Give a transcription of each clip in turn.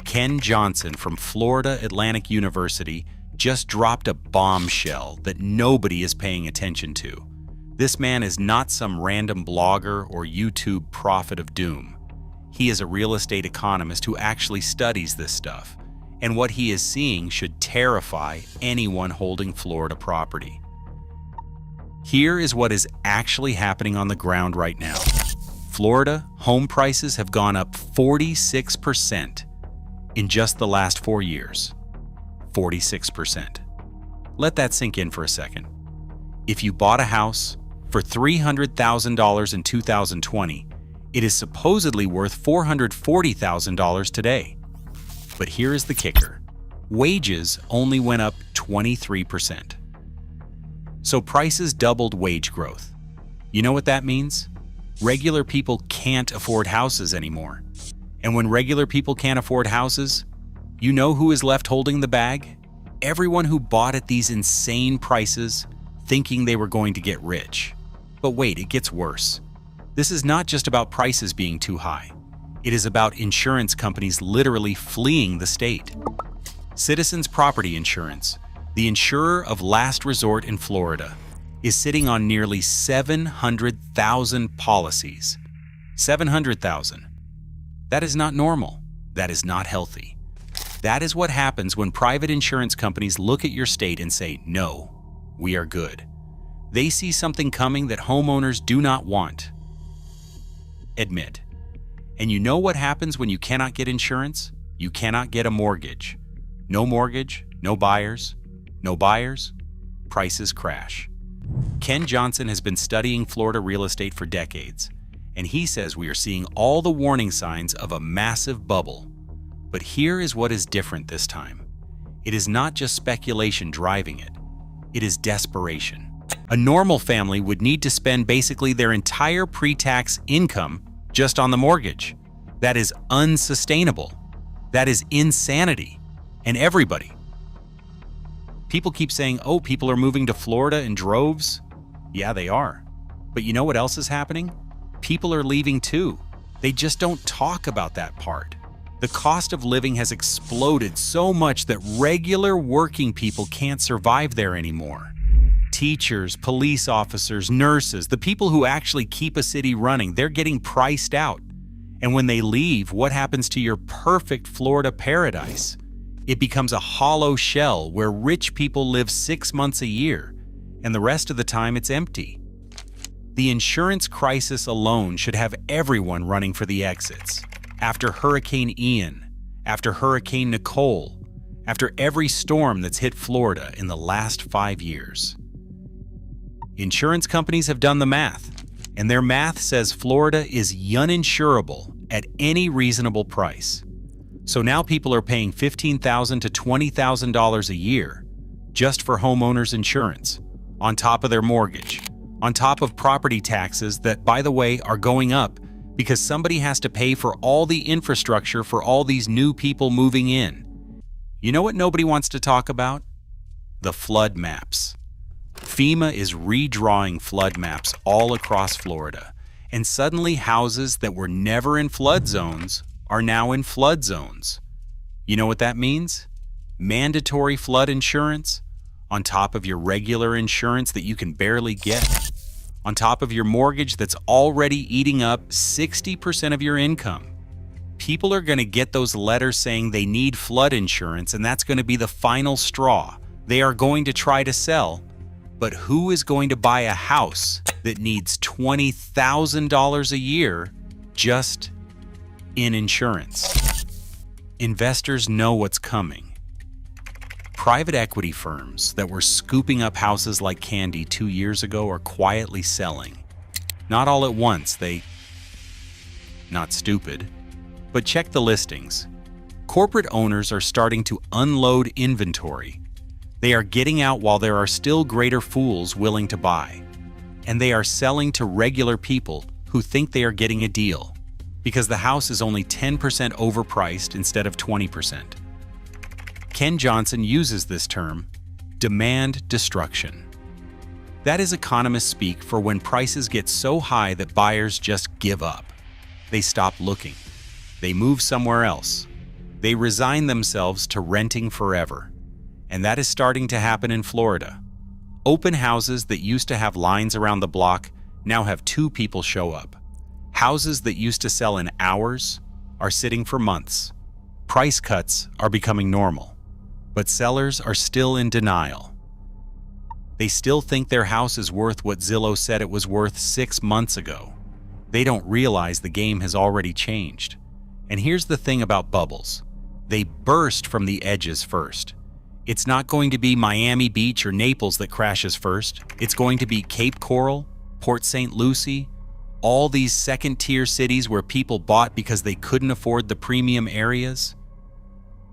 Ken Johnson from Florida Atlantic University just dropped a bombshell that nobody is paying attention to. This man is not some random blogger or YouTube prophet of doom. He is a real estate economist who actually studies this stuff, and what he is seeing should terrify anyone holding Florida property. Here is what is actually happening on the ground right now. Florida home prices have gone up 46% in just the last 4 years. 46%. Let that sink in for a second. If you bought a house for $300,000 in 2020, it is supposedly worth $440,000 today. But here is the kicker. Wages only went up 23%. So prices doubled wage growth. You know what that means? Regular people can't afford houses anymore. And when regular people can't afford houses, you know who is left holding the bag? Everyone who bought at these insane prices, thinking they were going to get rich. But wait, it gets worse. This is not just about prices being too high. It is about insurance companies literally fleeing the state. Citizens Property Insurance, the insurer of last resort in Florida, is sitting on nearly 700,000 policies. 700,000. That is not normal. That is not healthy. That is what happens when private insurance companies look at your state and say, no, we are good. They see something coming that homeowners do not want. Admit. And you know what happens when you cannot get insurance? You cannot get a mortgage. No mortgage, no buyers. No buyers, prices crash. Ken Johnson has been studying Florida real estate for decades, and he says we are seeing all the warning signs of a massive bubble. But here is what is different this time. It is not just speculation driving it. It is desperation. A normal family would need to spend basically their entire pre-tax income just on the mortgage. That is unsustainable. That is insanity. And everybody. People keep saying, oh, people are moving to Florida in droves. Yeah, they are. But you know what else is happening? People are leaving too. They just don't talk about that part. The cost of living has exploded so much that regular working people can't survive there anymore. Teachers, police officers, nurses, the people who actually keep a city running, they're getting priced out. And when they leave, what happens to your perfect Florida paradise? It becomes a hollow shell where rich people live 6 months a year, and the rest of the time it's empty. The insurance crisis alone should have everyone running for the exits. After Hurricane Ian, after Hurricane Nicole, after every storm that's hit Florida in the last 5 years. Insurance companies have done the math, and their math says Florida is uninsurable at any reasonable price. So now people are paying $15,000 to $20,000 a year just for homeowners insurance, on top of their mortgage, on top of property taxes that, by the way, are going up because somebody has to pay for all the infrastructure for all these new people moving in. You know what nobody wants to talk about? The flood maps. FEMA is redrawing flood maps all across Florida, and suddenly houses that were never in flood zones are now in flood zones. You know what that means? Mandatory flood insurance on top of your regular insurance that you can barely get, on top of your mortgage that's already eating up 60% of your income. People are going to get those letters saying they need flood insurance, and that's going to be the final straw. They are going to try to sell, but who is going to buy a house that needs $20,000 a year just in insurance? Investors know what's coming. Private equity firms that were scooping up houses like candy 2 years ago are quietly selling. Not all at once, not stupid, but check the listings. Corporate owners are starting to unload inventory. They are getting out while there are still greater fools willing to buy. And they are selling to regular people who think they are getting a deal, because the house is only 10% overpriced instead of 20%. Ken Johnson uses this term, demand destruction. That is economists speak for when prices get so high that buyers just give up. They stop looking. They move somewhere else. They resign themselves to renting forever. And that is starting to happen in Florida. Open houses that used to have lines around the block now have 2 people show up. Houses that used to sell in hours are sitting for months. Price cuts are becoming normal, but sellers are still in denial. They still think their house is worth what Zillow said it was worth 6 months ago. They don't realize the game has already changed. And here's the thing about bubbles. They burst from the edges first. It's not going to be Miami Beach or Naples that crashes first. It's going to be Cape Coral, Port St. Lucie, all these second-tier cities where people bought because they couldn't afford the premium areas.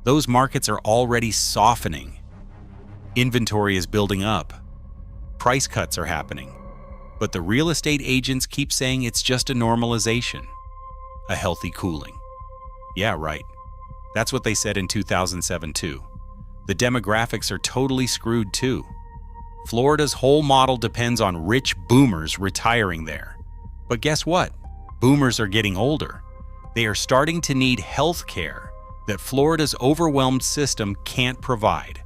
Those markets are already softening. Inventory is building up. Price cuts are happening. But the real estate agents keep saying it's just a normalization, a healthy cooling. Yeah, right. That's what they said in 2007 too. The demographics are totally screwed too. Florida's whole model depends on rich boomers retiring there. But guess what? Boomers are getting older. They are starting to need health care that Florida's overwhelmed system can't provide.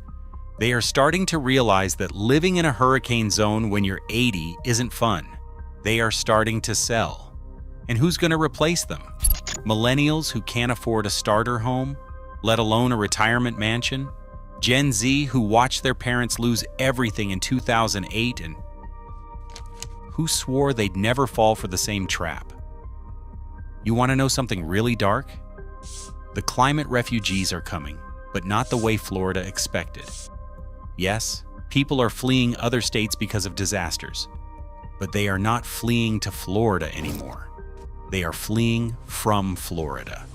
They are starting to realize that living in a hurricane zone when you're 80 isn't fun. They are starting to sell. And who's going to replace them? Millennials who can't afford a starter home, let alone a retirement mansion? Gen Z who watched their parents lose everything in 2008 and who swore they'd never fall for the same trap? You want to know something really dark? The climate refugees are coming, but not the way Florida expected. Yes, people are fleeing other states because of disasters, but they are not fleeing to Florida anymore. They are fleeing from Florida.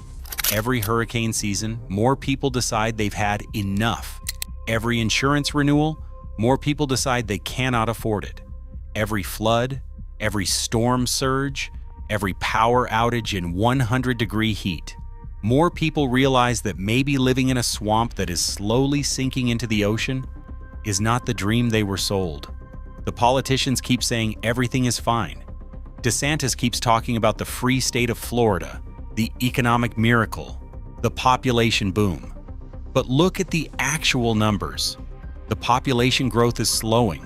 Every hurricane season, more people decide they've had enough. Every insurance renewal, more people decide they cannot afford it. Every flood, every storm surge, every power outage in 100-degree heat, more people realize that maybe living in a swamp that is slowly sinking into the ocean is not the dream they were sold. The politicians keep saying everything is fine. DeSantis keeps talking about the free state of Florida, the economic miracle, the population boom. But look at the actual numbers. The population growth is slowing.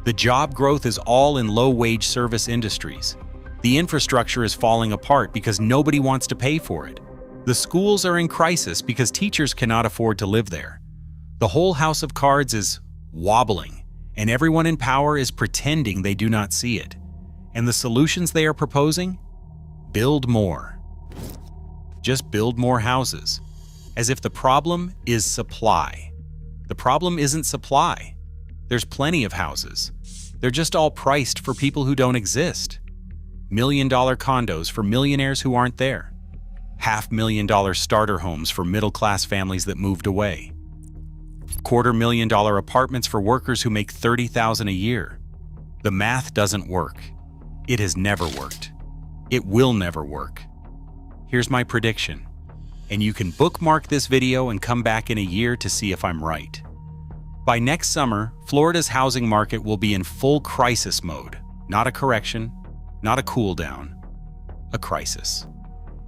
The job growth is all in low-wage service industries. The infrastructure is falling apart because nobody wants to pay for it. The schools are in crisis because teachers cannot afford to live there. The whole house of cards is wobbling, and everyone in power is pretending they do not see it. And the solutions they are proposing? Build more. Just build more houses. As if the problem is supply. The problem isn't supply. There's plenty of houses. They're just all priced for people who don't exist. $1-million condos for millionaires who aren't there. $500,000 starter homes for middle-class families that moved away. $250,000 apartments for workers who make $30,000 a year. The math doesn't work. It has never worked. It will never work. Here's my prediction, and you can bookmark this video and come back in a year to see if I'm right. By next summer, Florida's housing market will be in full crisis mode. Not a correction, not a cool down, a crisis.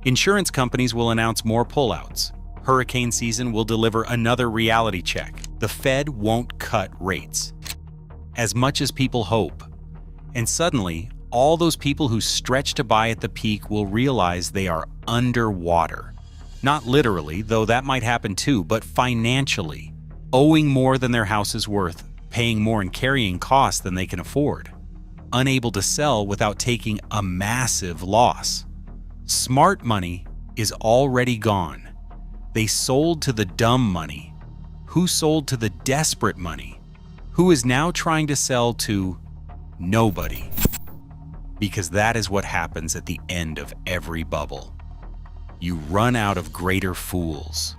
Insurance companies will announce more pullouts. Hurricane season will deliver another reality check. The Fed won't cut rates as much as people hope. And suddenly, all those people who stretched to buy at the peak will realize they are underwater. Not literally, though that might happen too, but financially. Owing more than their house is worth, paying more in carrying costs than they can afford. Unable to sell without taking a massive loss. Smart money is already gone. They sold to the dumb money. Who sold to the desperate money? Who is now trying to sell to nobody? Because that is what happens at the end of every bubble. You run out of greater fools.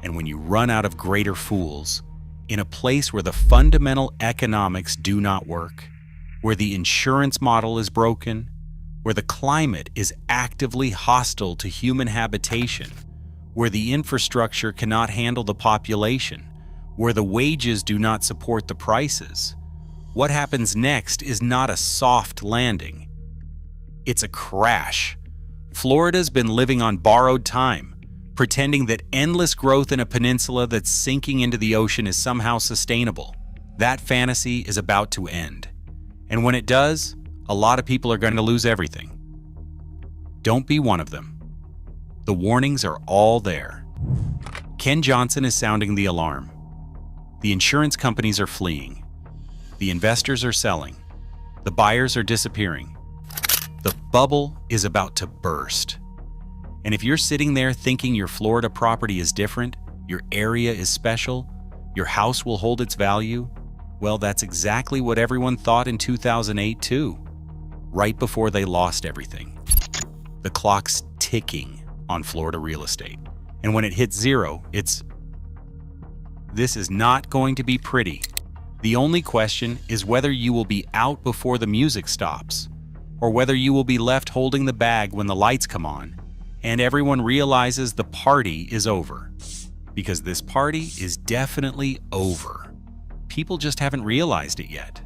And when you run out of greater fools, in a place where the fundamental economics do not work, where the insurance model is broken, where the climate is actively hostile to human habitation, where the infrastructure cannot handle the population, where the wages do not support the prices, what happens next is not a soft landing. It's a crash. Florida's been living on borrowed time, pretending that endless growth in a peninsula that's sinking into the ocean is somehow sustainable. That fantasy is about to end. And when it does, a lot of people are going to lose everything. Don't be one of them. The warnings are all there. Ken Johnson is sounding the alarm. The insurance companies are fleeing. The investors are selling. The buyers are disappearing. The bubble is about to burst. And if you're sitting there thinking your Florida property is different, your area is special, your house will hold its value, well, that's exactly what everyone thought in 2008 too, right before they lost everything. The clock's ticking on Florida real estate. And when it hits zero, this is not going to be pretty. The only question is whether you will be out before the music stops, or whether you will be left holding the bag when the lights come on and everyone realizes the party is over. Because this party is definitely over. People just haven't realized it yet.